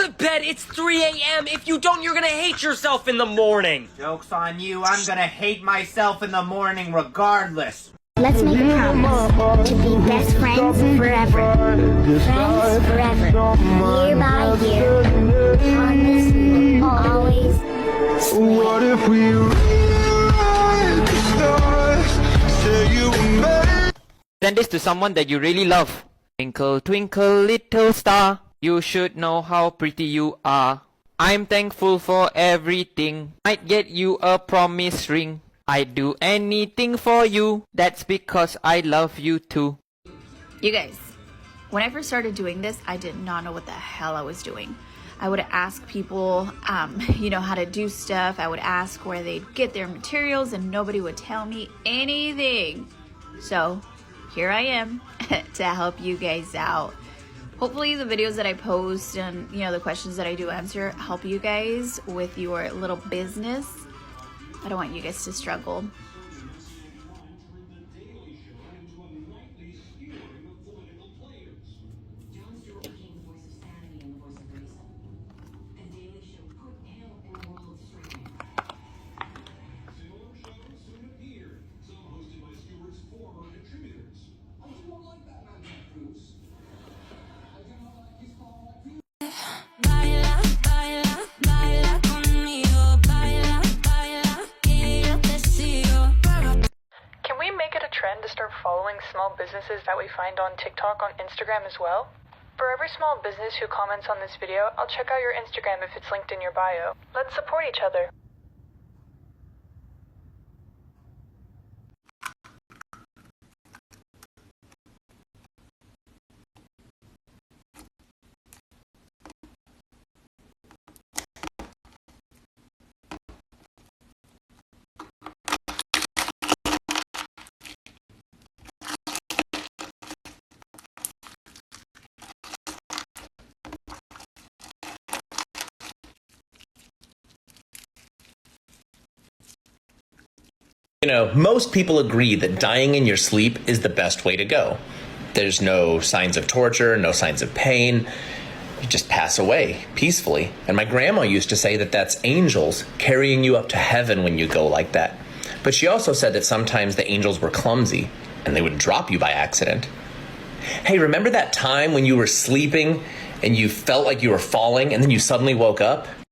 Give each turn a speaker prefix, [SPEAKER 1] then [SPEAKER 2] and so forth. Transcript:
[SPEAKER 1] to bed. It's 3 a.m. If you don't, you're gonna hate yourself in the morning.
[SPEAKER 2] Joke's on you. I'm gonna hate myself in the morning regardless.
[SPEAKER 3] Let's make a promise to be best friends forever. Friends forever. Year by year. On this we will always swear.
[SPEAKER 4] What if we rewrite the stars? Say you were made.
[SPEAKER 5] Send this to someone that you really love. Twinkle, twinkle, little star. You should know how pretty you are. I'm thankful for everything. Might get you a promise ring. I'd do anything for you. That's because I love you too.
[SPEAKER 6] You guys, when I first started doing this, I did not know what the hell I was doing. I would ask people, how to do stuff. I would ask where they'd get their materials, and nobody would tell me anything. So here I am to help you guys out. Hopefully the videos that I post and, the questions that I do answer help you guys with your little business. I don't want you guys to struggle.
[SPEAKER 7] To start following small businesses that we find on TikTok, on Instagram as well. For every small business who comments on this video, I'll check out your Instagram if it's linked in your bio. Let's support each other.
[SPEAKER 8] Most people agree that dying in your sleep is the best way to go. There's no signs of torture, no signs of pain. You just pass away peacefully. And my grandma used to say that that's angels carrying you up to heaven when you go like that. But she also said that sometimes the angels were clumsy and they would drop you by accident. Hey, remember that time when you were sleeping and you felt like you were falling and then you suddenly woke up?